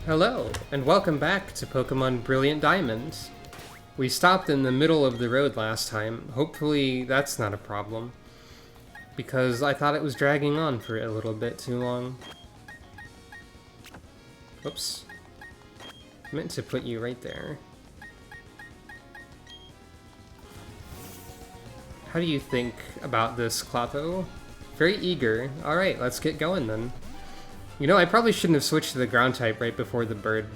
Hello, and welcome back to Pokemon Brilliant Diamond. We stopped in the middle of the road last time. Hopefully that's not a problem, because I thought it was dragging on for a little bit too long. Whoops. I meant to put you right there. How do you think about this, Clotho? Very eager. Alright, let's get going then. You know, I probably shouldn't have switched to the ground type right before the bird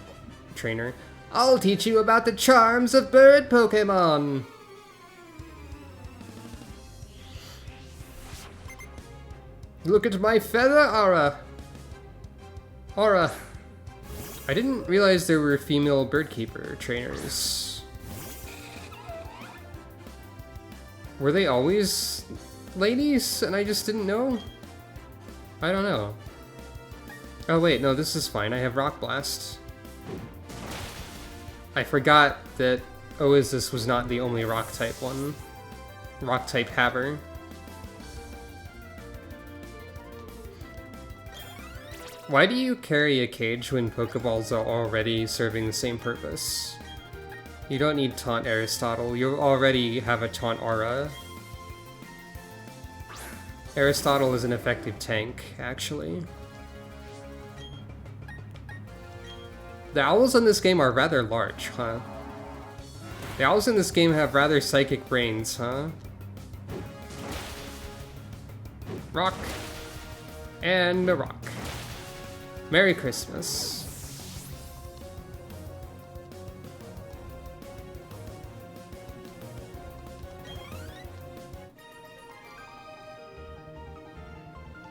trainer. I'll teach you about the charms of bird Pokemon! Look at my feather aura! Aura. I didn't realize there were female birdkeeper trainers. Were they always ladies and I just didn't know? I don't know. Oh wait, no, this is fine. I have Rock Blast. I forgot that Oasis was not the only Rock-type one. Rock-type haver. Why do you carry a cage when Pokeballs are already serving the same purpose? You don't need Taunt Aristotle. You already have a Taunt Aura. Aristotle is an effective tank, actually. The owls in this game are rather large, huh? The owls in this game have rather psychic brains, huh? Rock. And a rock. Merry Christmas.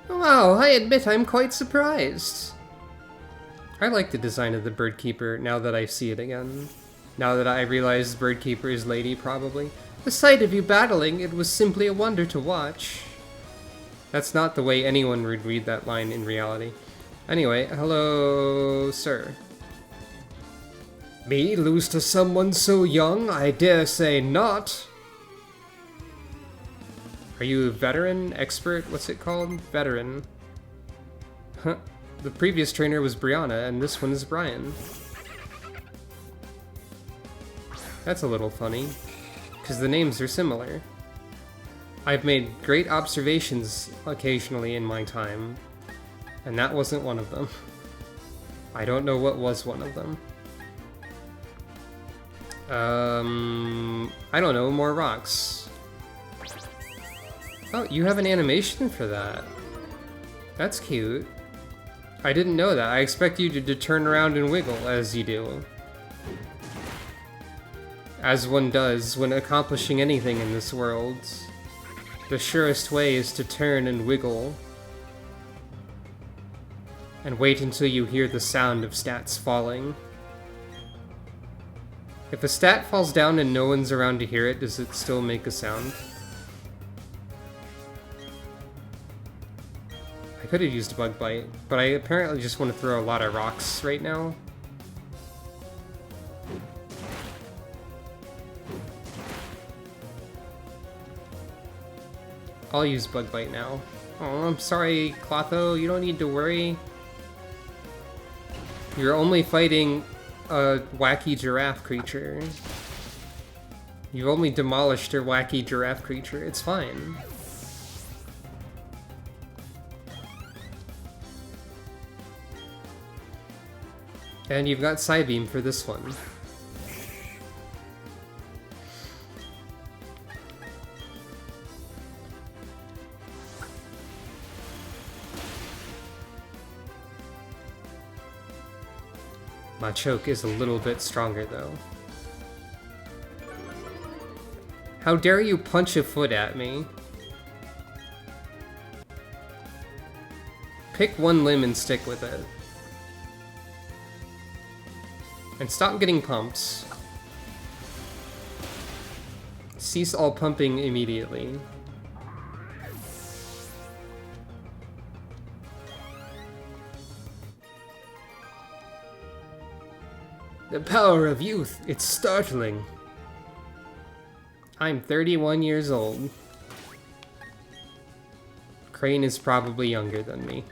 Wow, I admit I'm quite surprised. I like the design of the Birdkeeper now that I see it again. Now that I realize Birdkeeper is lady, probably. The sight of you battling, it was simply a wonder to watch. That's not the way anyone would read that line in reality. Anyway, hello, sir. Me lose to someone so young? I dare say not. Are you a veteran? Expert? What's it called? Veteran. Huh. The previous trainer was Brianna, and this one is Brian. That's a little funny, because the names are similar. I've made great observations occasionally in my time, and that wasn't one of them. I don't know what was one of them. I don't know, more rocks. Oh, you have an animation for that. That's cute. I didn't know that. I expect you to turn around and wiggle, as you do. As one does when accomplishing anything in this world. The surest way is to turn and wiggle. And wait until you hear the sound of stats falling. If a stat falls down and no one's around to hear it, does it still make a sound? I could have used a Bug Bite, but I apparently just want to throw a lot of rocks right now. I'll use Bug Bite now. Oh, I'm sorry, Clotho, you don't need to worry. You're only fighting a wacky giraffe creature. You've only demolished a wacky giraffe creature, it's fine. And you've got Psybeam for this one. Machoke is a little bit stronger though. How dare you punch a foot at me? Pick one limb and stick with it. And stop getting pumps. Cease all pumping immediately. The power of youth, it's startling. I'm 31 years old. Crane is probably younger than me.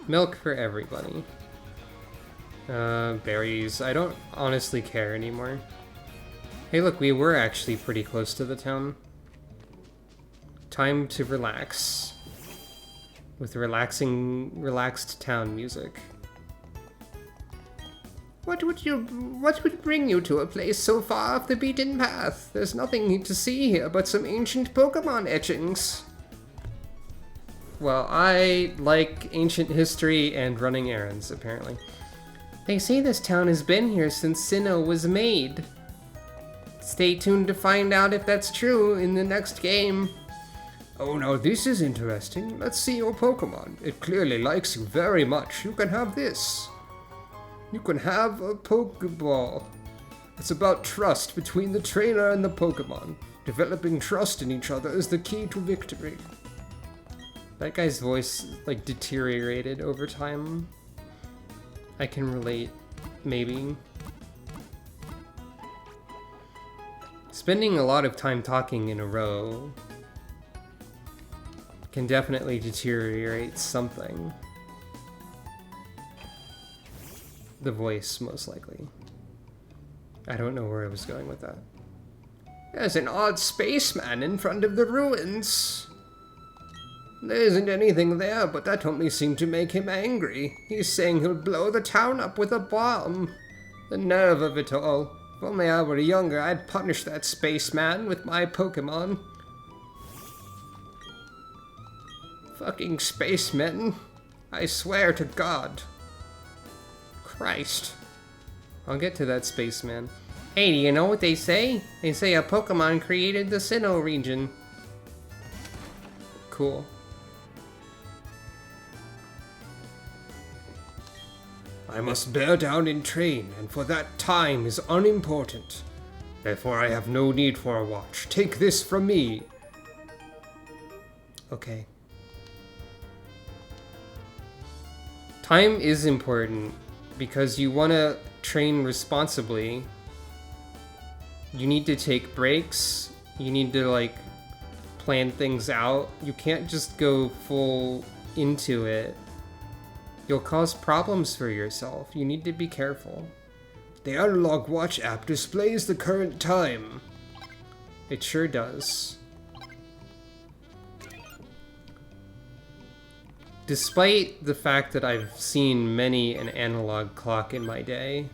Milk for everybody. Berries. I don't honestly care anymore. Hey look, we were actually pretty close to the town. Time to relax. With relaxed town music. What would bring you to a place so far off the beaten path? There's nothing to see here but some ancient Pokemon etchings. Well, I like ancient history and running errands, apparently. They say this town has been here since Sinnoh was made. Stay tuned to find out if that's true in the next game. Oh, now this is interesting. Let's see your Pokemon. It clearly likes you very much. You can have this. You can have a Pokeball. It's about trust between the trainer and the Pokemon. Developing trust in each other is the key to victory. That guy's voice, like, deteriorated over time. I can relate, maybe. Spending a lot of time talking in a row can definitely deteriorate something. The voice, most likely. I don't know where I was going with that. There's an odd spaceman in front of the ruins. There isn't anything there, but that only seemed to make him angry. He's saying he'll blow the town up with a bomb. The nerve of it all. If only I were younger, I'd punish that spaceman with my Pokemon. Fucking spacemen. I swear to God. Christ. I'll get to that spaceman. Hey, do you know what they say? They say a Pokemon created the Sinnoh region. Cool. I must bear down in train, and for that time is unimportant. Therefore I have no need for a watch. Take this from me. Okay. Time is important, because you want to train responsibly. You need to take breaks. You need to, like, plan things out. You can't just go full into it. You'll cause problems for yourself. You need to be careful. The Analog Watch app displays the current time. It sure does. Despite the fact that I've seen many an analog clock in my day,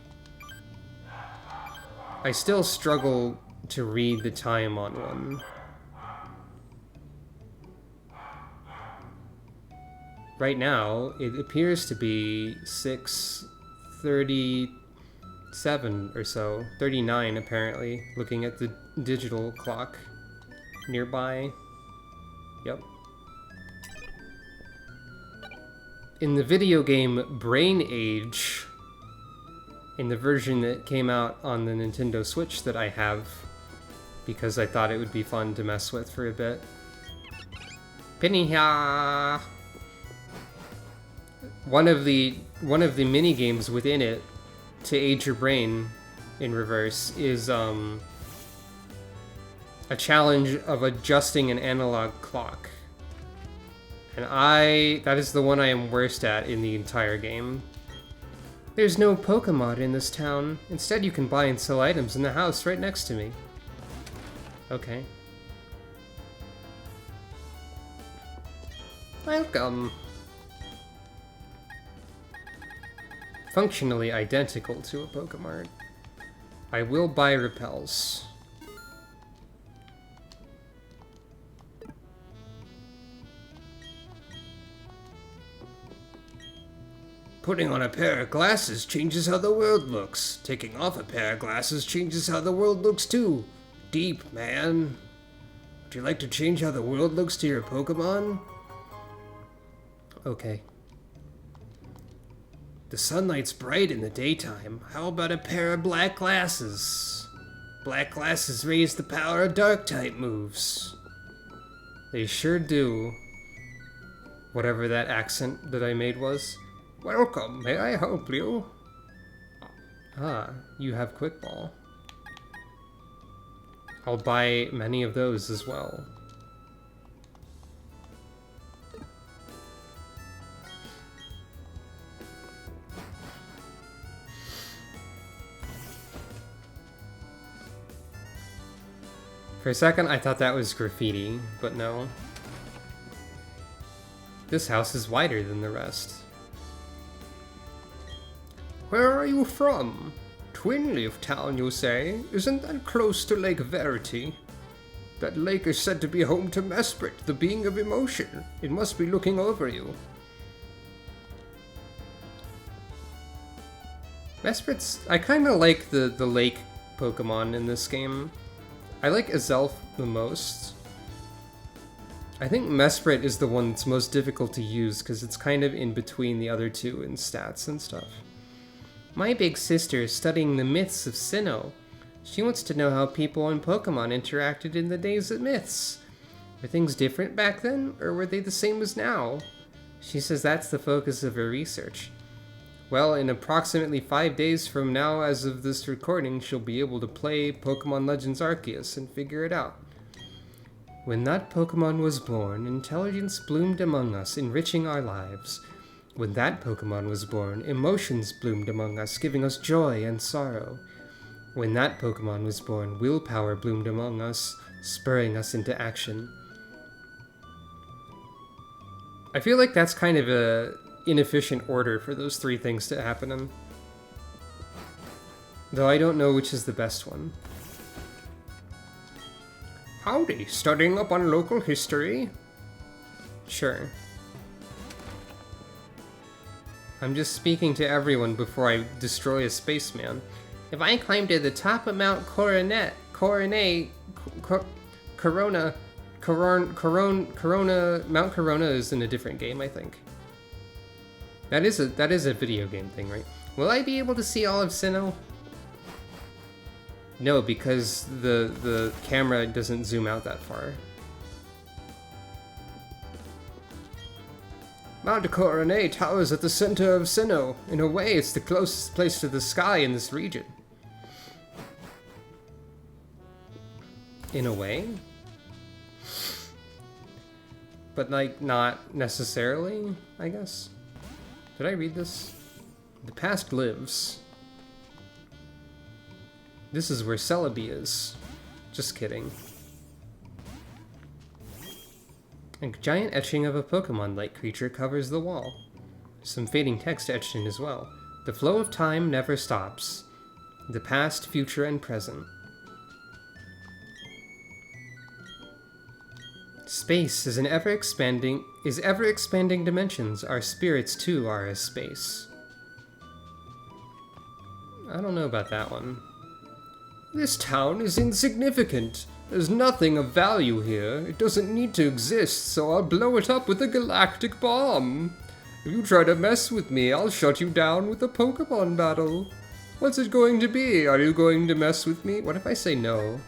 I still struggle to read the time on one. Right now, it appears to be 6:37 or so. 39, apparently, looking at the digital clock nearby. Yep. In the video game Brain Age, in the version that came out on the Nintendo Switch that I have, because I thought it would be fun to mess with for a bit. Pinny-ha! One of the mini games within it to age your brain in reverse is a challenge of adjusting an analog clock. And that is the one I am worst at in the entire game. There's no Pokemon in this town. Instead, you can buy and sell items in the house right next to me. Okay. Welcome. Functionally identical to a Pokemon. I will buy repels. Putting on a pair of glasses changes how the world looks. Taking off a pair of glasses changes how the world looks too. Deep, man. Would you like to change how the world looks to your Pokemon? Okay. The sunlight's bright in the daytime. How about a pair of black glasses? Black glasses raise the power of Dark-type moves. They sure do. Whatever that accent that I made was. Welcome, may I help you? Ah, you have Quick Ball. I'll buy many of those as well. For a second, I thought that was graffiti, but no. This house is wider than the rest. Where are you from? Twinleaf Town, you say? Isn't that close to Lake Verity? That lake is said to be home to Mesprit, the being of emotion. It must be looking over you. Mesprit's... I kind of like the lake Pokemon in this game. I like Azelf the most. I think Mesprit is the one that's most difficult to use because it's kind of in between the other two in stats and stuff. My big sister is studying the myths of Sinnoh. She wants to know how people and Pokemon interacted in the days of myths. Were things different back then, or were they the same as now? She says that's the focus of her research. Well, in approximately 5 days from now, as of this recording, she'll be able to play Pokemon Legends Arceus and figure it out. When that Pokemon was born, intelligence bloomed among us, enriching our lives. When that Pokemon was born, emotions bloomed among us, giving us joy and sorrow. When that Pokemon was born, willpower bloomed among us, spurring us into action. I feel like that's kind of a inefficient order for those three things to happen in. Though I don't know which is the best one. Howdy, studying up on local history? Sure. I'm just speaking to everyone before I destroy a spaceman. If I climb to the top of Mount Corona, Mount Corona is in a different game, I think. That is a video game thing, right? Will I be able to see all of Sinnoh? No, because the camera doesn't zoom out that far. Mount Coronet towers at the center of Sinnoh. In a way, it's the closest place to the sky in this region. In a way? But, like, not necessarily, I guess? Did I read this? The past lives. This is where Celebi is. Just kidding. A giant etching of a Pokemon-like creature covers the wall. Some fading text etched in as well. The flow of time never stops. The past, future, and present. Space is ever-expanding dimensions. Our spirits, too, are as space. I don't know about that one. This town is insignificant. There's nothing of value here. It doesn't need to exist, so I'll blow it up with a galactic bomb. If you try to mess with me, I'll shut you down with a Pokemon battle. What's it going to be? Are you going to mess with me? What if I say no?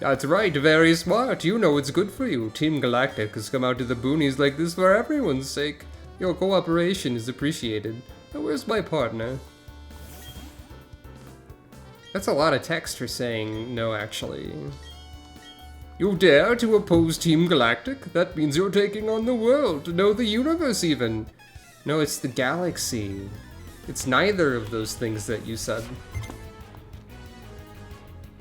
That's right, very smart. You know what's good for you. Team Galactic has come out to the boonies like this for everyone's sake. Your cooperation is appreciated. Now, where's my partner? That's a lot of text for saying no, actually. You dare to oppose Team Galactic? That means you're taking on the world, no, the universe even. No, it's the galaxy. It's neither of those things that you said.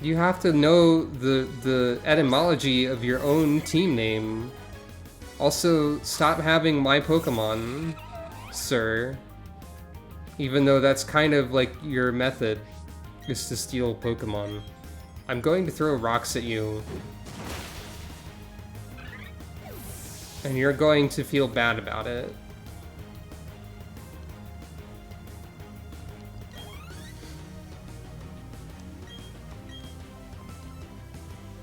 You have to know the etymology of your own team name. Also, stop having my Pokemon, sir. Even though that's kind of like your method, is to steal Pokemon. I'm going to throw rocks at you. And you're going to feel bad about it.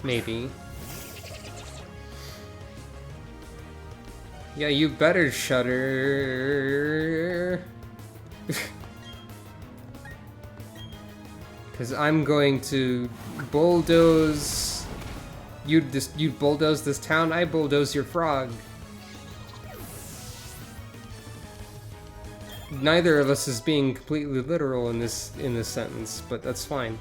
Maybe. Yeah, you better shudder. Because I'm going to bulldoze... You bulldoze this town, I bulldoze your frog. Neither of us is being completely literal in this sentence, but that's fine.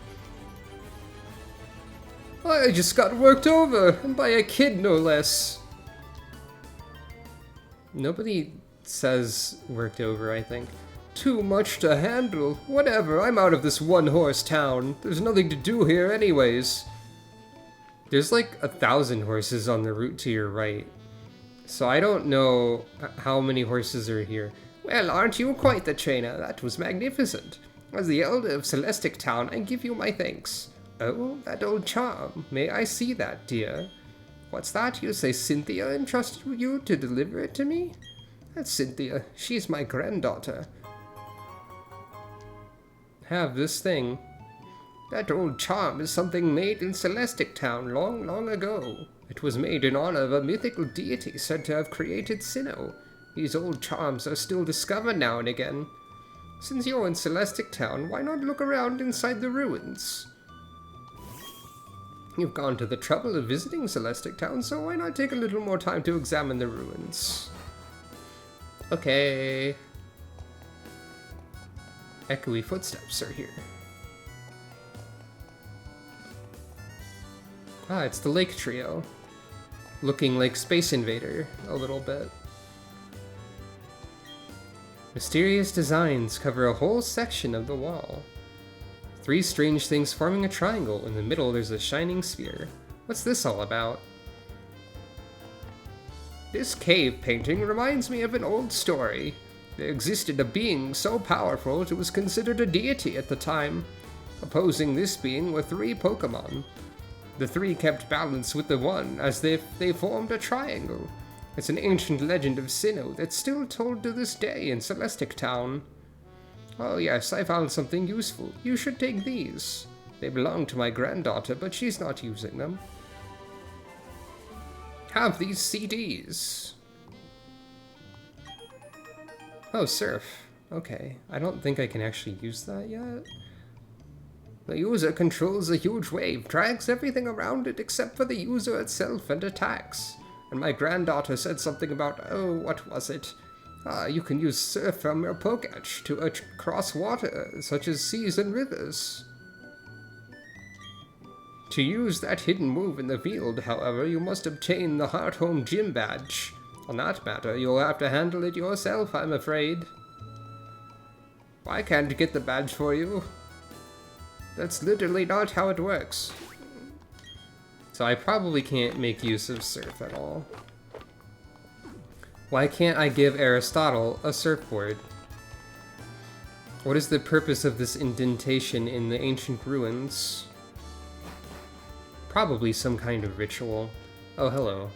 I just got worked over, and by a kid no less. Nobody says worked over, I think. Too much to handle. Whatever, I'm out of this one-horse town. There's nothing to do here anyways. There's like 1,000 horses on the route to your right. So I don't know how many horses are here. Well, aren't you quite the trainer? That was magnificent. As the elder of Celestic Town, I give you my thanks. Oh, that old charm. May I see that, dear? What's that? You say Cynthia entrusted you to deliver it to me? That's Cynthia. She's my granddaughter. Have this thing. That old charm is something made in Celestic Town long, long ago. It was made in honor of a mythical deity said to have created Sinnoh. These old charms are still discovered now and again. Since you're in Celestic Town, why not look around inside the ruins? You've gone to the trouble of visiting Celestic Town, so why not take a little more time to examine the ruins? Okay. Echoey footsteps are here. Ah, it's the Lake Trio. Looking like Space Invader a little bit. Mysterious designs cover a whole section of the wall. 3 strange things forming a triangle. In the middle, there's a shining sphere. What's this all about? This cave painting reminds me of an old story. There existed a being so powerful it was considered a deity at the time. Opposing this being were 3 Pokemon. The 3 kept balance with the one as if they formed a triangle. It's an ancient legend of Sinnoh that's still told to this day in Celestic Town. Oh yes, I found something useful. You should take these. They belong to my granddaughter, but she's not using them. Have these CDs. Oh, surf. Okay, I don't think I can actually use that yet. The user controls a huge wave, drags everything around it except for the user itself and attacks. And my granddaughter said something about, oh, what was it? You can use surf from your Pokédex to cross water, such as seas and rivers. To use that hidden move in the field, however, you must obtain the Heart Home Gym badge. On that matter, you'll have to handle it yourself, I'm afraid. I can't get the badge for you. That's literally not how it works. So I probably can't make use of surf at all. Why can't I give Aristotle a surfboard? What is the purpose of this indentation in the ancient ruins? Probably some kind of ritual. Oh, hello.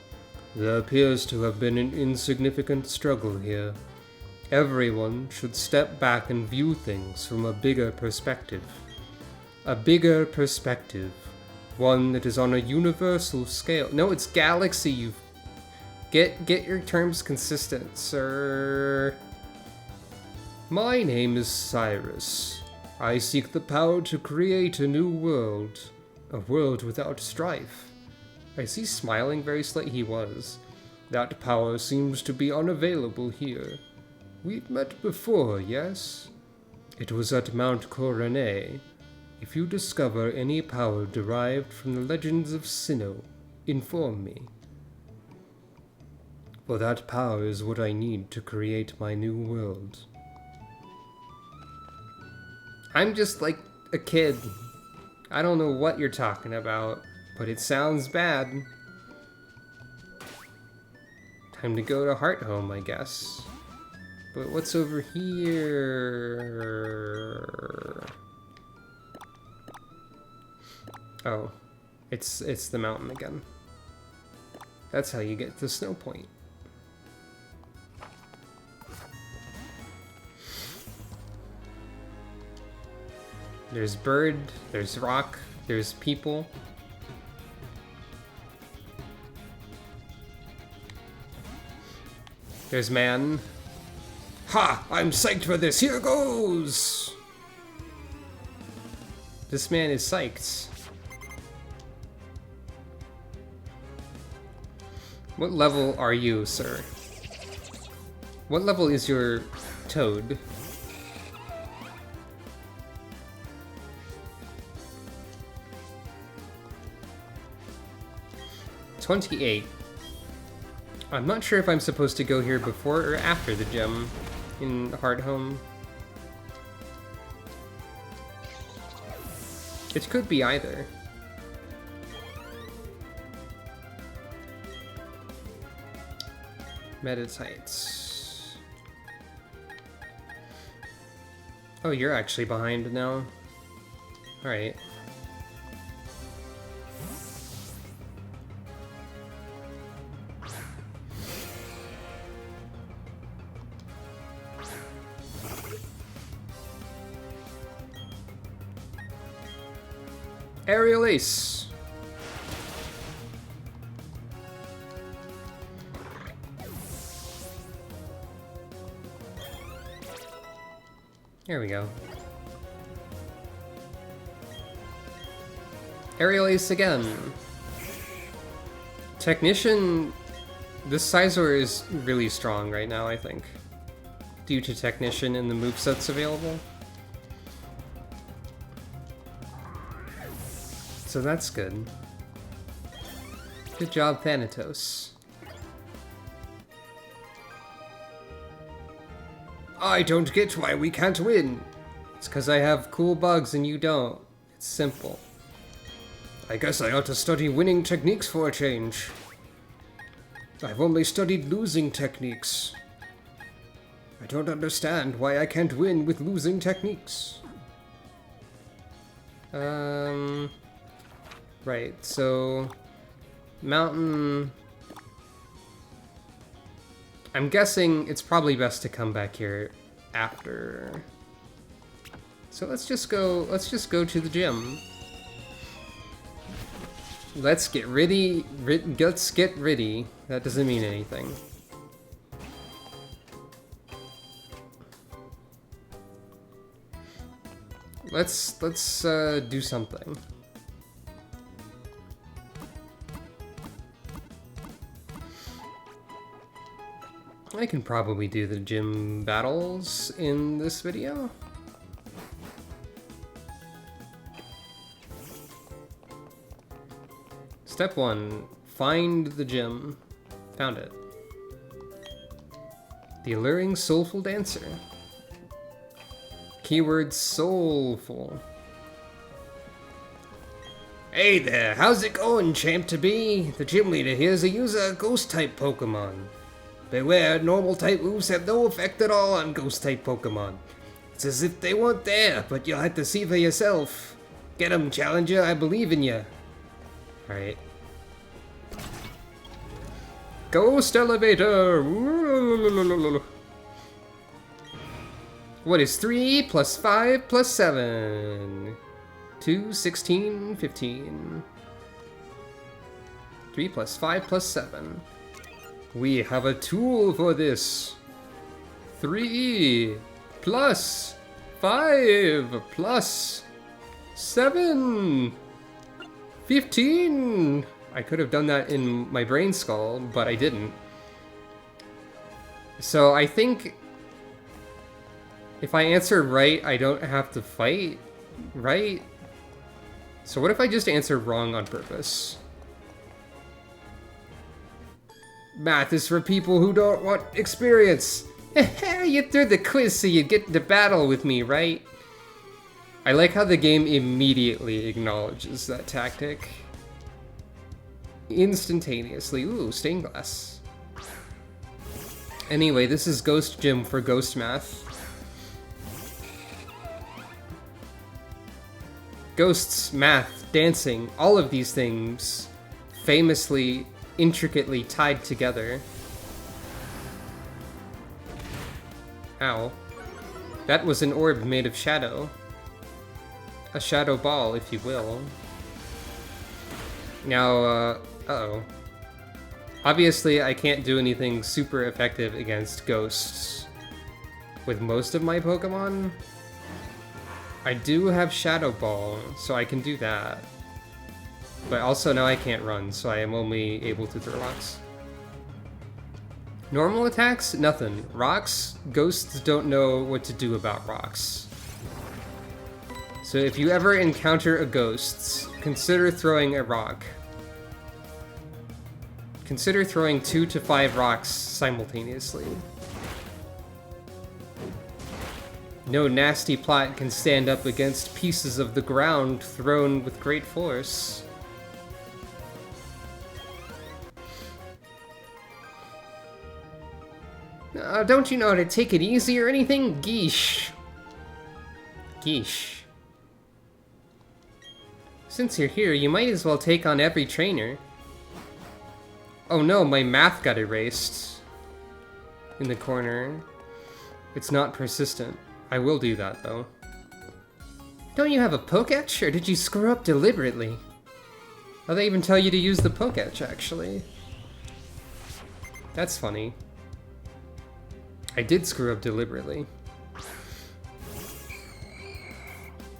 There appears to have been an insignificant struggle here. Everyone should step back and view things from a bigger perspective. A bigger perspective. One that is on a universal scale. No, it's galaxy, you... Get your terms consistent, sir. My name is Cyrus. I seek the power to create a new world. A world without strife. Is he smiling very slightly? He was. That power seems to be unavailable here. We've met before, yes? It was at Mount Coronet. If you discover any power derived from the legends of Sinnoh, inform me. For that power is what I need to create my new world. I'm just like a kid. I don't know what you're talking about, but it sounds bad. Time to go to Heart Home, I guess. But what's over here? Oh, it's the mountain again. That's how you get to Snow Point. There's bird, there's rock, there's people. There's man. Ha! I'm psyched for this! Here goes! This man is psyched. What level are you, sir? What level is your toad? $28. I'm not sure if I'm supposed to go here before or after the gym in Heart Home. It could be either. Meditites. Oh, you're actually behind now. Alright. Aerial Ace. There we go. Aerial Ace again. Technician... This Sizor is really strong right now, I think. Due to Technician and the movesets available. So that's good. Good job, Thanatos. I don't get why we can't win. It's because I have cool bugs and you don't. It's simple. I guess I ought to study winning techniques for a change. I've only studied losing techniques. I don't understand why I can't win with losing techniques. Right, so... Mountain... I'm guessing it's probably best to come back here after. So let's just go to the gym. Let's get ready. Let's get ready. That doesn't mean anything. Let's do something. I can probably do the gym battles in this video. Step 1, find the gym. Found it. The alluring soulful dancer. Keyword soulful. Hey there, how's it going, champ-to-be? The gym leader here's a user of ghost-type Pokemon. Beware, normal type moves have no effect at all on ghost type Pokemon. It's as if they weren't there, but you'll have to see for yourself. Get 'em, Challenger, I believe in you. Alright. Ghost Elevator! What is 3 plus 5 plus 7? 2, 16, 15. 3 plus 5 plus 7. We have a tool for this. 3 plus 5 plus 7. 15. I could have done that in my brain skull, but I didn't. So I think if I answer right, I don't have to fight, right? So what if I just answer wrong on purpose? Math is for people who don't want experience. You threw the quiz so you'd get into battle with me, right? I like how the game immediately acknowledges that tactic. Instantaneously. Ooh, stained glass. Anyway, this is Ghost Gym for Ghost Math. Ghosts, math, dancing, all of these things famously intricately tied together. Ow. That was an orb made of shadow. A shadow ball, if you will. Now, uh-oh. Obviously, I can't do anything super effective against ghosts with most of my Pokemon. I do have Shadow Ball, so I can do that. But also now I can't run, so I am only able to throw rocks. Normal attacks? Nothing. Rocks? Ghosts don't know what to do about rocks. So if you ever encounter a ghost, consider throwing a rock. Consider throwing 2 to 5 rocks simultaneously. No nasty plot can stand up against pieces of the ground thrown with great force. Don't you know how to take it easy or anything? Geesh. Geesh. Since you're here, you might as well take on every trainer. Oh no, my math got erased. In the corner. It's not persistent. I will do that, though. Don't you have a Poketch, or did you screw up deliberately? Oh, they even tell you to use the Poketch, actually. That's funny. I did screw up deliberately.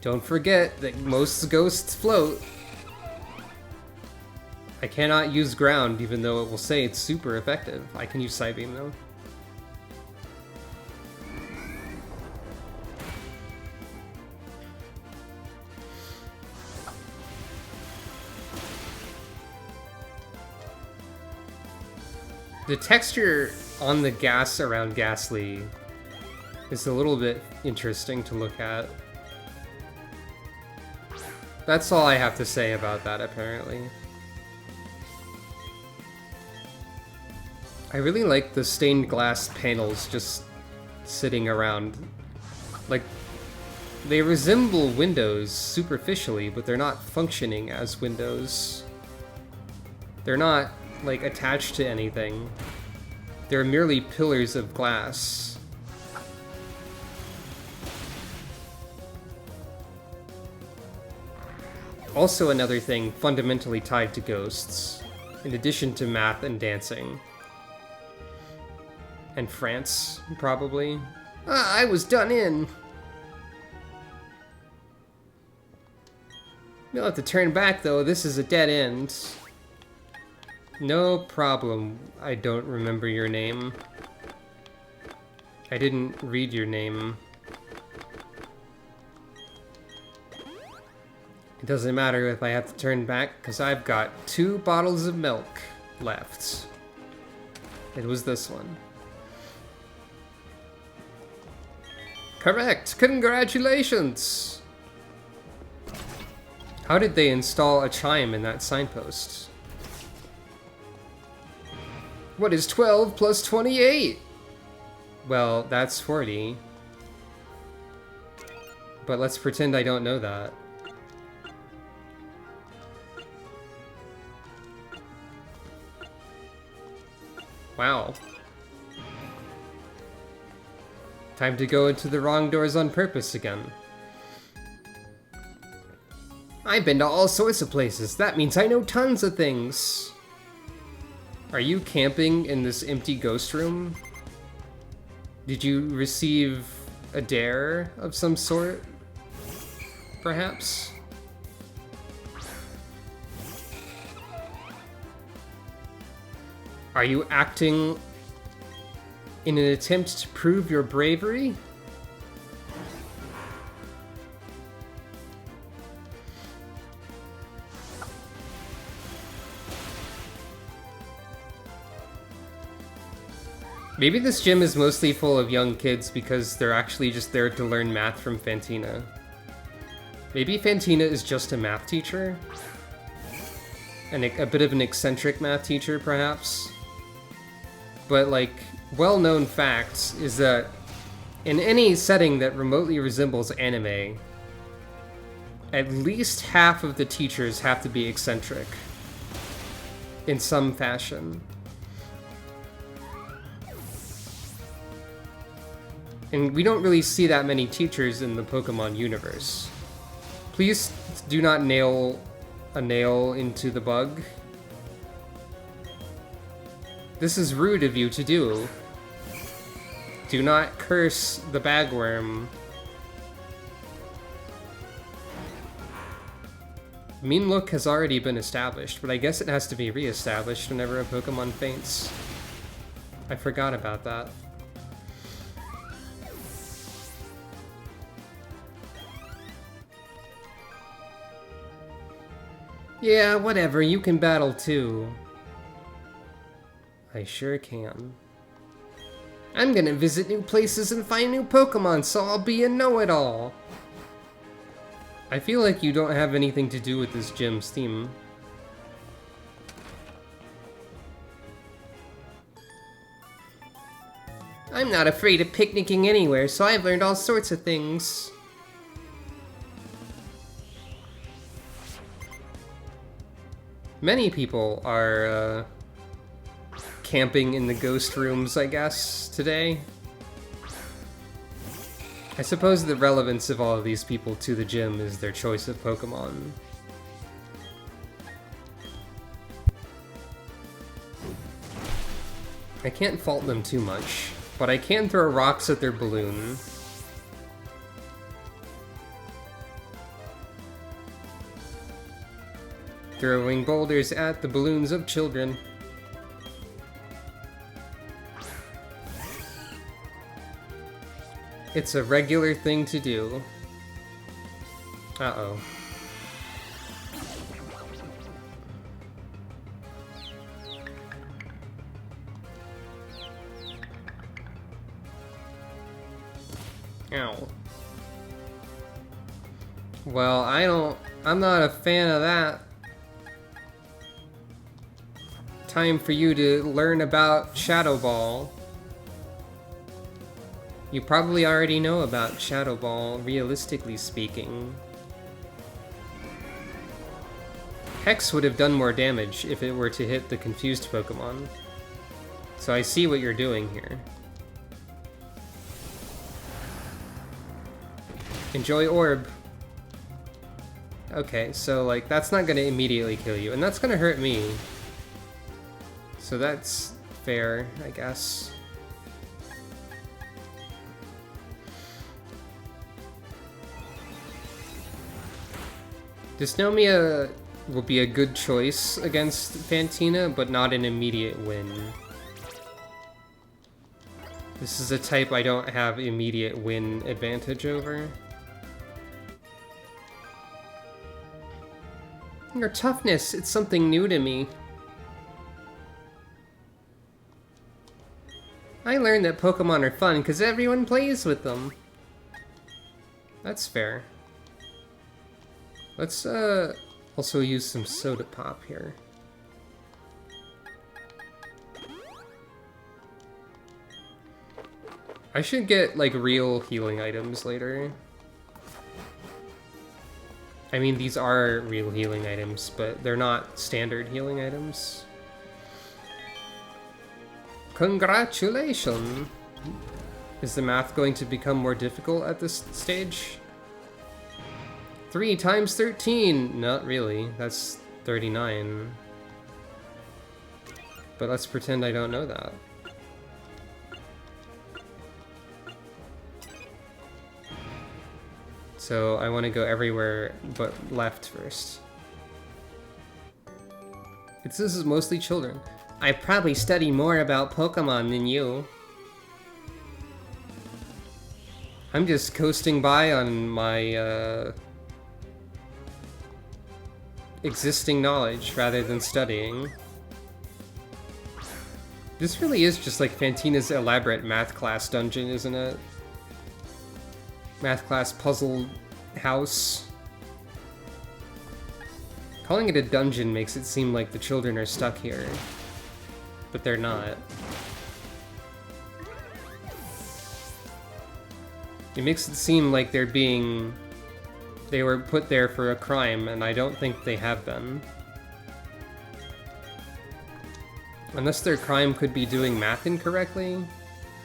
Don't forget that most ghosts float. I cannot use ground, even though it will say it's super effective. I can use Psybeam, though. The texture on the gas around Ghastly is a little bit interesting to look at. That's all I have to say about that, apparently. I really like the stained glass panels just sitting around. Like, they resemble windows superficially, but they're not functioning as windows. They're not, like, attached to anything. They're merely pillars of glass. Also another thing fundamentally tied to ghosts, in addition to math and dancing. And France, probably. Ah, I was done in! You'll have to turn back, though. This is a dead end. No problem. I don't remember your name. I didn't read your name. It doesn't matter if I have to turn back, because I've got 2 bottles of milk left. It was this one. Correct! Congratulations! How did they install a chime in that signpost? What is 12 plus 28? Well, that's 40. But let's pretend I don't know that. Wow. Time to go into the wrong doors on purpose again. I've been to all sorts of places. That means I know tons of things. Are you camping in this empty ghost room? Did you receive a dare of some sort? Perhaps? Are you acting in an attempt to prove your bravery? Maybe this gym is mostly full of young kids because they're actually just there to learn math from Fantina. Maybe Fantina is just a math teacher? And a bit of an eccentric math teacher, perhaps? But, like, well-known fact is that in any setting that remotely resembles anime, at least half of the teachers have to be eccentric in some fashion. And we don't really see that many teachers in the Pokemon universe. Please do not nail a nail into the bug. This is rude of you to do. Do not curse the bagworm. Mean look has already been established, but I guess it has to be re-established whenever a Pokemon faints. I forgot about that. Yeah, whatever, you can battle too. I sure can. I'm gonna visit new places and find new Pokemon, so I'll be a know-it-all. I feel like you don't have anything to do with this gym's theme. I'm not afraid of picnicking anywhere, so I've learned all sorts of things. Many people are, camping in the ghost rooms, I guess, today. I suppose the relevance of all of these people to the gym is their choice of Pokemon. I can't fault them too much, but I can throw rocks at their balloon. Throwing boulders at the balloons of children. It's a regular thing to do. Uh-oh. Ow. Well, I'm not a fan of that. Time for you to learn about Shadow Ball. You probably already know about Shadow Ball, realistically speaking. Hex would have done more damage if it were to hit the confused Pokemon. So I see what you're doing here. Enjoy Orb. Okay, so like that's not gonna immediately kill you, and that's gonna hurt me. So that's fair, I guess. Dysnomia will be a good choice against Fantina, but not an immediate win. This is a type I don't have immediate win advantage over. Your toughness, it's something new to me. I learned that Pokemon are fun because everyone plays with them. That's fair. Let's also use some Soda Pop here. I should get like real healing items later. I mean, these are real healing items, but they're not standard healing items. Congratulations! Is the math going to become more difficult at this stage? 3 times 13! Not really, that's 39. But let's pretend I don't know that. So I want to go everywhere but left first. This is mostly children. I probably study more about Pokemon than you. I'm just coasting by on my existing knowledge rather than studying. This really is just like Fantina's elaborate math class dungeon, isn't it? Math class puzzle house. Calling it a dungeon makes it seem like the children are stuck here, but they're not. It makes it seem like they were put there for a crime, and I don't think they have been. Unless their crime could be doing math incorrectly?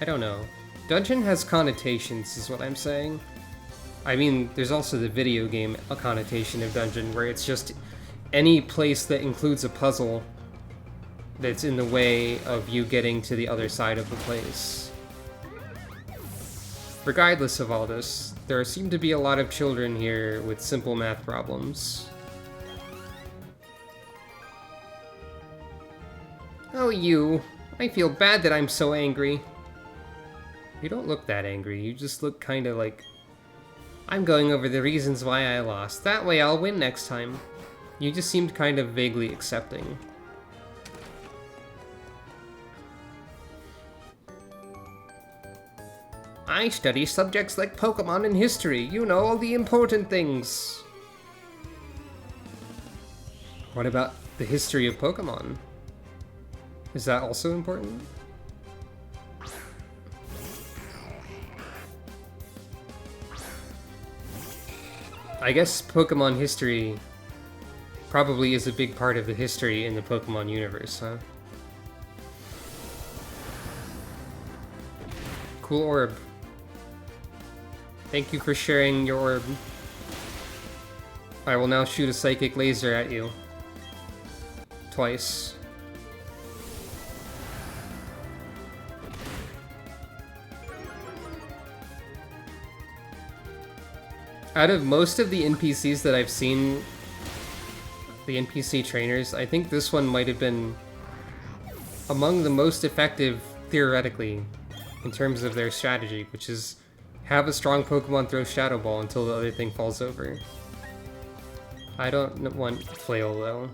I don't know. Dungeon has connotations, is what I'm saying. I mean, there's also the video game connotation of dungeon, where it's just any place that includes a puzzle that's in the way of you getting to the other side of the place. Regardless of all this, there seem to be a lot of children here with simple math problems. Oh, you. I feel bad that I'm so angry. You don't look that angry, you just look kinda like... I'm going over the reasons why I lost. That way I'll win next time. You just seemed kind of vaguely accepting. I study subjects like Pokemon and history. You know, all the important things. What about the history of Pokemon? Is that also important? I guess Pokemon history probably is a big part of the history in the Pokemon universe, huh? Cool orb. Thank you for sharing your orb. I will now shoot a psychic laser at you. Twice. Out of most of the NPCs that I've seen, the NPC trainers, I think this one might have been among the most effective, theoretically, in terms of their strategy, which is have a strong Pokemon throw Shadow Ball until the other thing falls over. I don't want Flail, though.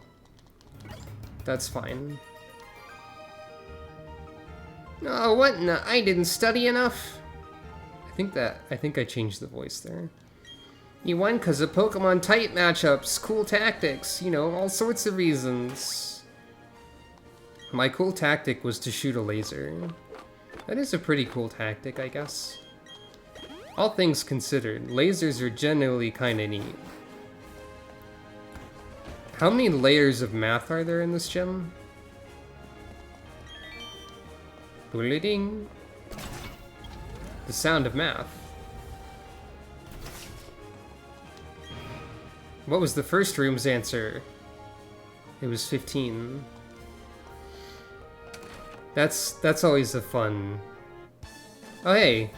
That's fine. Oh, what? No, I didn't study enough. I think I changed the voice there. You won because of Pokemon type matchups, cool tactics, you know, all sorts of reasons. My cool tactic was to shoot a laser. That is a pretty cool tactic, I guess. All things considered, lasers are generally kinda neat. How many layers of math are there in this gym? Boodly-ding. The sound of math. What was the first room's answer? It was 15. That's always a fun... Oh, hey.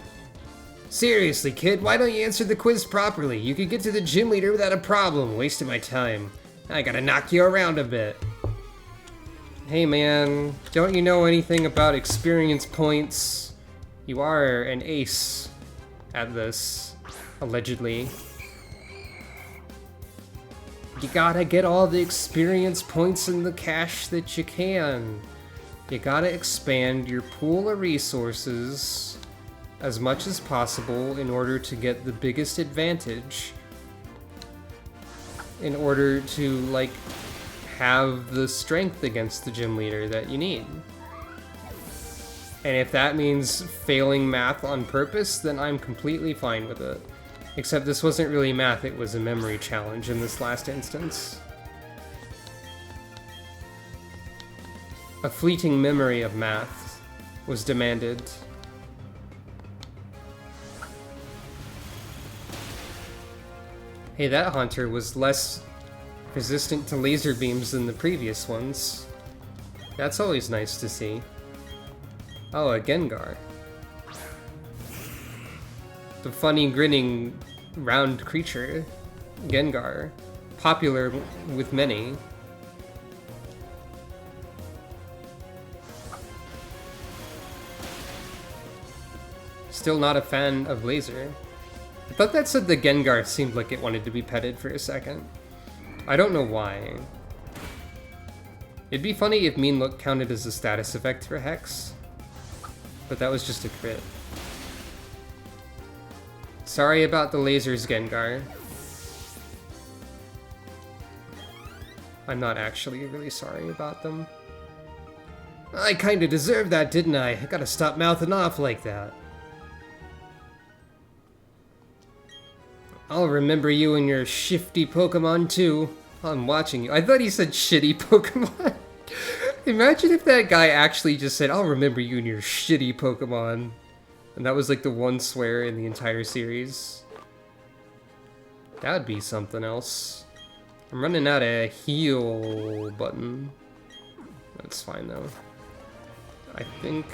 Seriously, kid, why don't you answer the quiz properly? You could get to the gym leader without a problem. Wasting my time. I gotta knock you around a bit. Hey, man. Don't you know anything about experience points? You are an ace at this, allegedly. You gotta get all the experience points and the cash that you can. You gotta expand your pool of resources as much as possible in order to get the biggest advantage. In order to, like, have the strength against the gym leader that you need. And if that means failing math on purpose, then I'm completely fine with it. Except this wasn't really math, it was a memory challenge in this last instance. A fleeting memory of math was demanded. Hey, that Haunter was less resistant to laser beams than the previous ones. That's always nice to see. Oh, a Gengar. The funny, grinning, round creature, Gengar. Popular with many. Still not a fan of laser. I thought that said the Gengar seemed like it wanted to be petted for a second. I don't know why. It'd be funny if Mean Look counted as a status effect for Hex. But that was just a crit. Sorry about the lasers, Gengar. I'm not actually really sorry about them. I kinda deserved that, didn't I? I gotta stop mouthing off like that. I'll remember you and your shifty Pokemon too. I'm watching you. I thought he said shitty Pokemon. Imagine if that guy actually just said, I'll remember you and your shitty Pokemon. And that was like the one swear in the entire series. That would be something else. I'm running out of heal button. That's fine though. I think,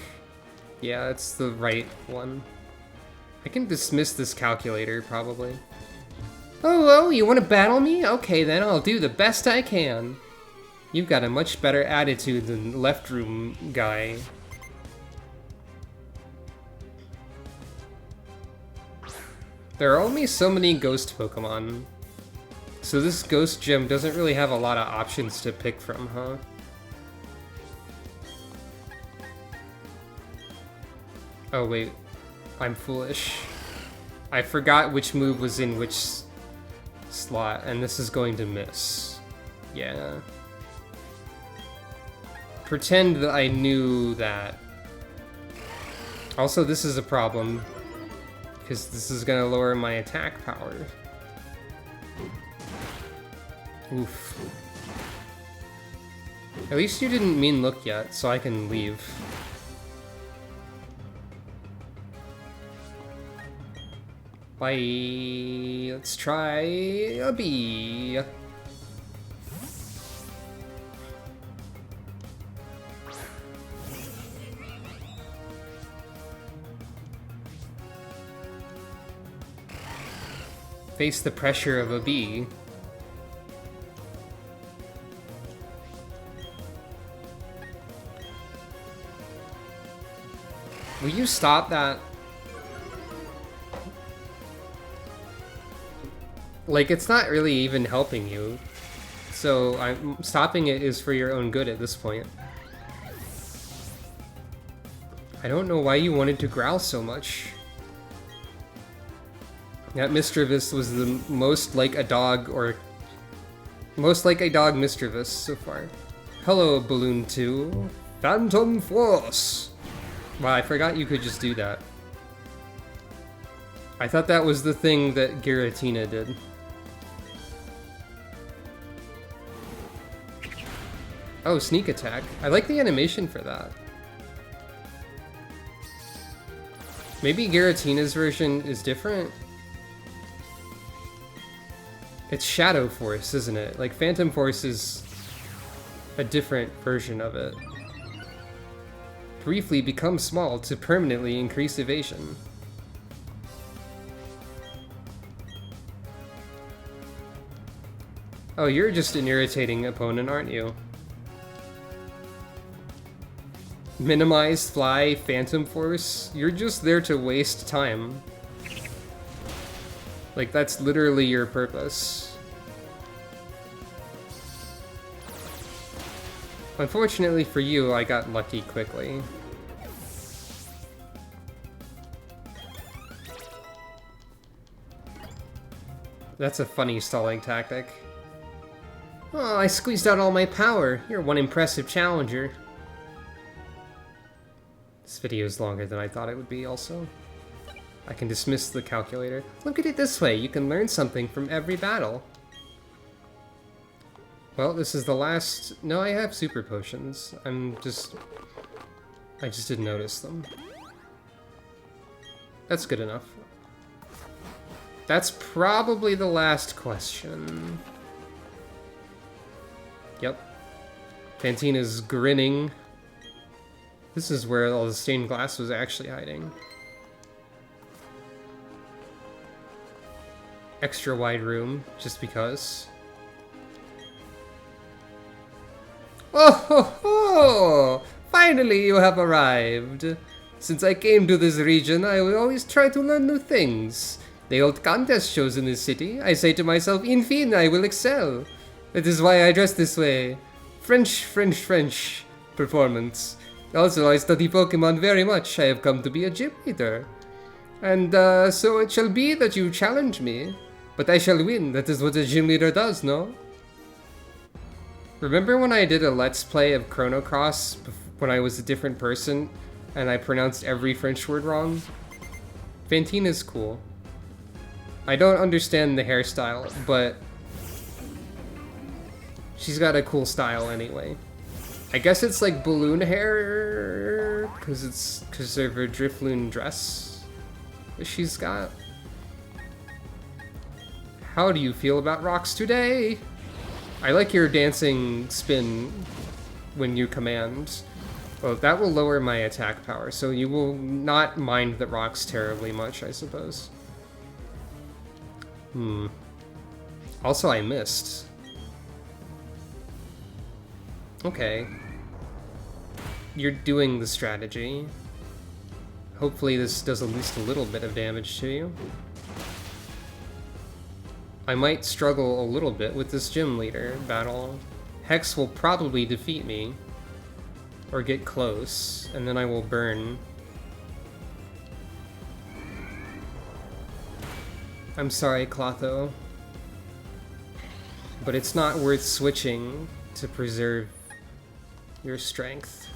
yeah, it's the right one. I can dismiss this calculator probably. Oh, you want to battle me? Okay then, I'll do the best I can. You've got a much better attitude than left room guy. There are only so many ghost Pokemon. So this ghost gym doesn't really have a lot of options to pick from, huh? Oh wait, I'm foolish. I forgot which move was in which slot, and this is going to miss. Yeah. Pretend that I knew that. Also, this is a problem, because this is gonna lower my attack power. Oof. At least you didn't mean look yet, so I can leave. Bye. Let's try a bee. Face the pressure of a bee. Will you stop that? Like, it's not really even helping you. So, stopping it is for your own good at this point. I don't know why you wanted to growl so much. That mischievous was the most like a dog mischievous so far. Hello, Balloon 2. Phantom Force! Wow, I forgot you could just do that. I thought that was the thing that Giratina did. Oh, sneak attack. I like the animation for that. Maybe Giratina's version is different? It's Shadow Force, isn't it? Like, Phantom Force is a different version of it. Briefly become small to permanently increase evasion. Oh, you're just an irritating opponent, aren't you? Minimize, fly, Phantom Force? You're just there to waste time. Like, that's literally your purpose. Unfortunately for you, I got lucky quickly. That's a funny stalling tactic. Oh, I squeezed out all my power. You're one impressive challenger. This video is longer than I thought it would be, also. I can dismiss the calculator. Look at it this way, you can learn something from every battle. Well, this is the last... No, I have super potions. I just didn't notice them. That's good enough. That's probably the last question. Yep. Fantina's grinning. This is where all the stained glass was actually hiding. Extra wide room, just because. Oh ho ho! Finally you have arrived! Since I came to this region, I will always try to learn new things. They hold contest shows in this city. I say to myself, in fine, I will excel. That is why I dress this way. French performance. Also, I study Pokemon very much. I have come to be a gym leader. And so it shall be that you challenge me. But I shall win. That is what a gym leader does, no? Remember when I did a Let's Play of Chrono Cross when I was a different person and I pronounced every French word wrong? Fantina's cool. I don't understand the hairstyle, but she's got a cool style anyway. I guess it's like balloon hair because of her Drifloon dress that she's got. How do you feel about rocks today? I like your dancing spin when you command. Well, that will lower my attack power, so you will not mind the rocks terribly much, I suppose. Also, I missed. Okay. You're doing the strategy. Hopefully this does at least a little bit of damage to you. I might struggle a little bit with this gym leader battle. Hex will probably defeat me. Or get close, and then I will burn. I'm sorry, Clotho. But it's not worth switching to preserve your strength.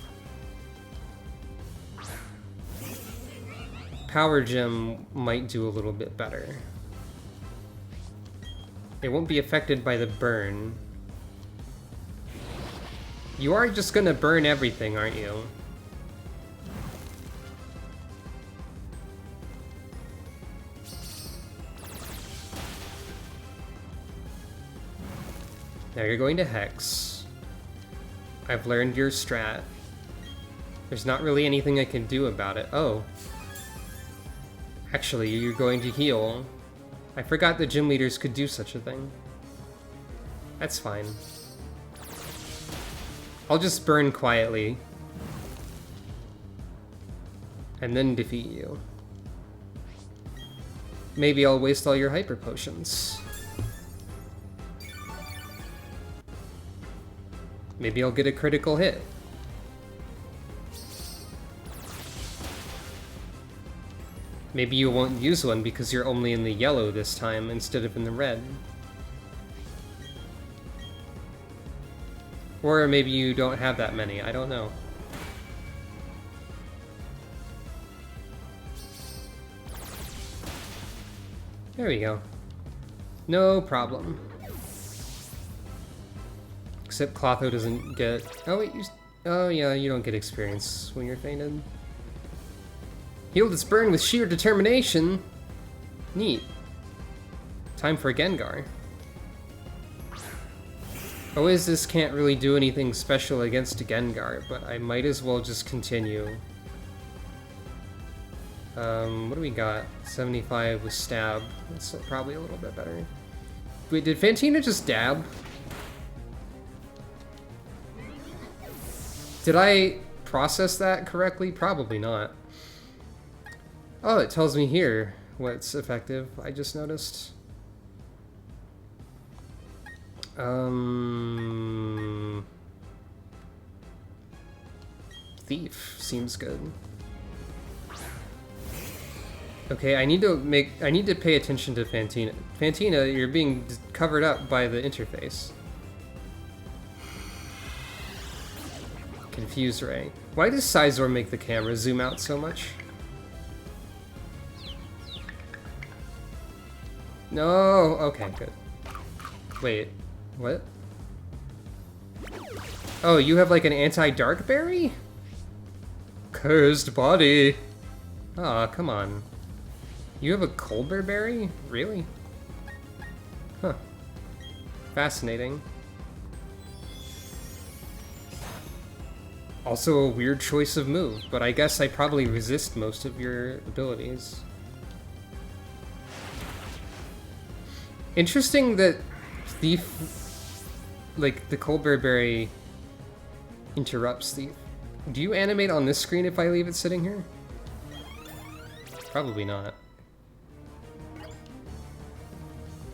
Power Gem might do a little bit better. It won't be affected by the burn. You are just gonna burn everything, aren't you? Now you're going to Hex. I've learned your strat. There's not really anything I can do about it. Oh. Actually, you're going to heal. I forgot the gym leaders could do such a thing. That's fine. I'll just burn quietly. And then defeat you. Maybe I'll waste all your hyper potions. Maybe I'll get a critical hit. Maybe you won't use one because you're only in the yellow this time instead of in the red. Or maybe you don't have that many, I don't know. There we go. No problem. Except Clotho doesn't get... Oh wait, oh yeah, you don't get experience when you're fainted. Healed its burn with sheer determination. Neat. Time for Gengar. Oasis can't really do anything special against Gengar, but I might as well just continue. What do we got? 75 with Stab. That's probably a little bit better. Wait, did Fantina just dab? Did I process that correctly? Probably not. Oh, it tells me here what's effective, I just noticed. Thief seems good. Okay, I need to pay attention to Fantina. Fantina, you're being covered up by the interface. Confuse Ray. Why does Sizor make the camera zoom out so much? No, okay, good. Wait, what? Oh, you have like an anti-dark berry? Cursed body. Aw, come on. You have a Colbur berry? Really? Huh. Fascinating. Also a weird choice of move, but I guess I probably resist most of your abilities. Interesting that Thief, like the Colbur berry, interrupts Thief. Do you animate on this screen if I leave it sitting here? Probably not.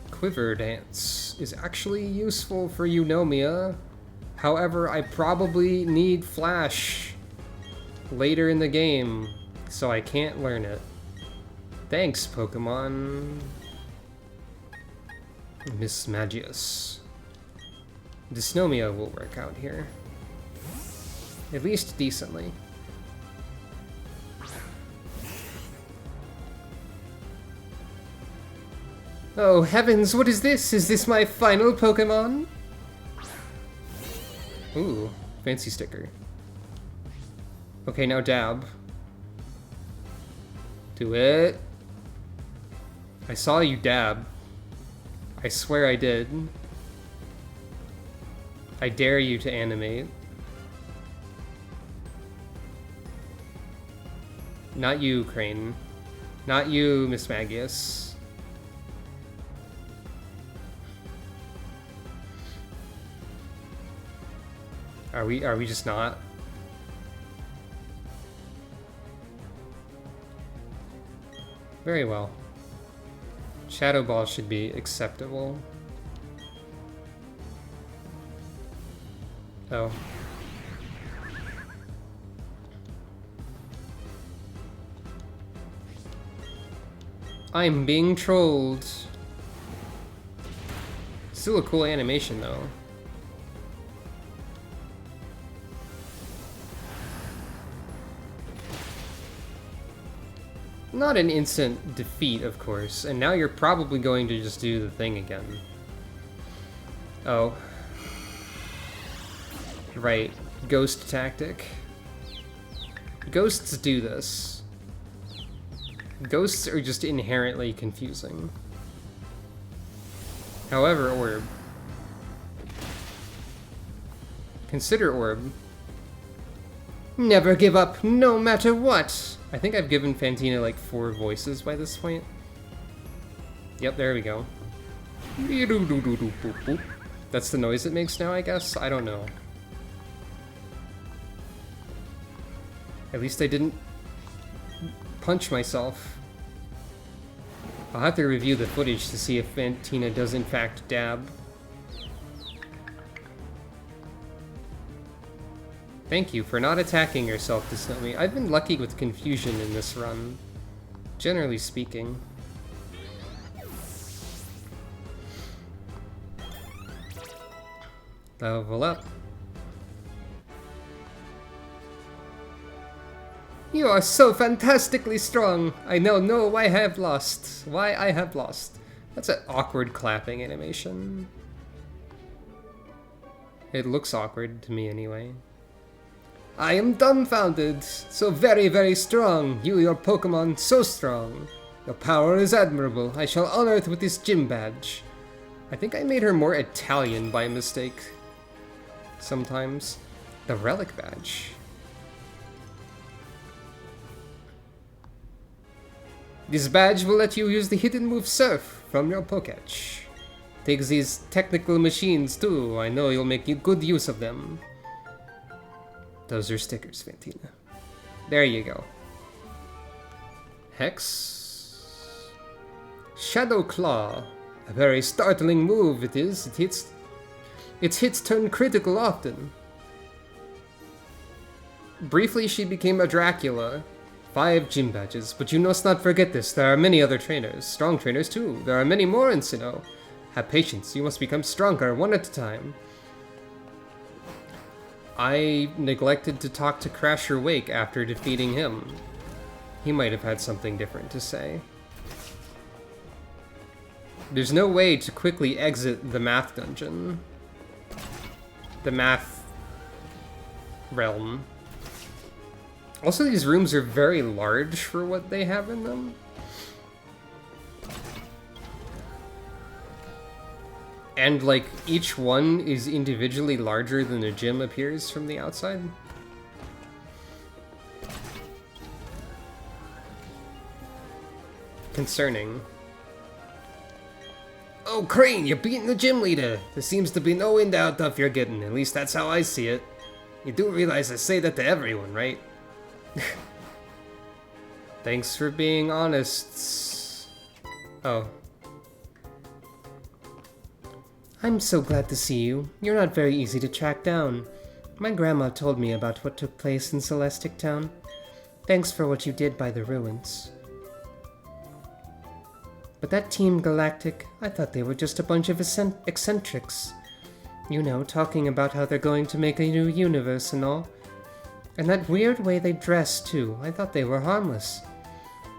Quiver Dance is actually useful for Eunomia. However, I probably need Flash later in the game, so I can't learn it. Thanks, Pokemon. Miss Magius. Dysnomia will work out here. At least decently. Oh heavens, what is this? Is this my final Pokemon? Ooh, fancy sticker. Okay, now dab. Do it. I saw you dab. I swear I did. I dare you to animate. Not you, Crane. Not you, Miss Magius. Are we just not? Very well. Shadow Ball should be acceptable. Oh. I'm being trolled. Still a cool animation though. Not an instant defeat, of course, and now you're probably going to just do the thing again. Oh. Right. Ghost tactic. Ghosts do this. Ghosts are just inherently confusing. However, orb. Consider orb. Never give up, no matter what! I think I've given Fantina like 4 voices by this point. Yep, there we go. That's the noise it makes now, I guess? I don't know. At least I didn't punch myself. I'll have to review the footage to see if Fantina does in fact dab. Thank you for not attacking yourself to snow me. I've been lucky with confusion in this run, generally speaking. Level up. You are so fantastically strong! I now know why I have lost. Why I have lost. That's an awkward clapping animation. It looks awkward to me anyway. I am dumbfounded! So very, very strong! You, your Pokemon, so strong! Your power is admirable. I shall honor it with this gym badge. I think I made her more Italian by mistake. Sometimes. The relic badge. This badge will let you use the hidden move Surf from your Poketch. Take these technical machines too. I know you'll make good use of them. Those are stickers, Fantina. There you go. Hex. Shadow Claw. A very startling move it is. Its hits turn critical often. Briefly she became a Dracula. 5 gym badges, but you must not forget this. There are many other trainers. Strong trainers too. There are many more in Sinnoh. Have patience. You must become stronger one at a time. I neglected to talk to Crasher Wake after defeating him. He might have had something different to say. There's no way to quickly exit the math dungeon. The math realm. Also, these rooms are very large for what they have in them. And, like, each one is individually larger than the gym appears from the outside. Concerning. Oh, Crane, you're beating the gym leader! There seems to be no in doubt of you're getting. At least that's how I see it. You do realize I say that to everyone, right? Thanks for being honest. Oh. I'm so glad to see you. You're not very easy to track down. My grandma told me about what took place in Celestic Town. Thanks for what you did by the ruins. But that Team Galactic, I thought they were just a bunch of eccentrics. You know, talking about how they're going to make a new universe and all. And that weird way they dress, too. I thought they were harmless.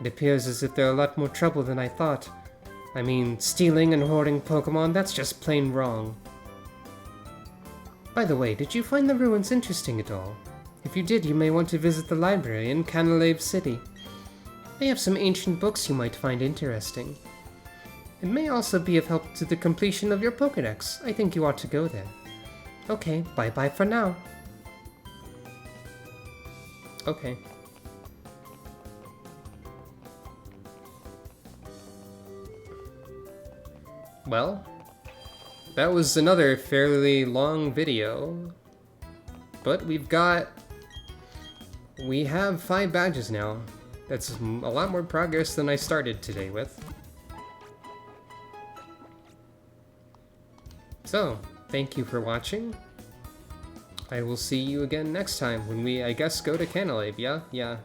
It appears as if they're a lot more trouble than I thought. I mean, stealing and hoarding Pokemon, that's just plain wrong. By the way, did you find the ruins interesting at all? If you did, you may want to visit the library in Canalave City. They have some ancient books you might find interesting. It may also be of help to the completion of your Pokédex. I think you ought to go there. Okay, bye-bye for now. Okay. Well, that was another fairly long video, but we have 5 badges now. That's a lot more progress than I started today with. So, thank you for watching. I will see you again next time when we, I guess, go to Canalave. Yeah.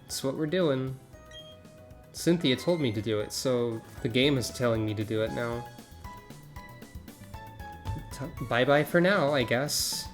That's what we're doing. Cynthia told me to do it, so the game is telling me to do it now. Bye-bye for now, I guess.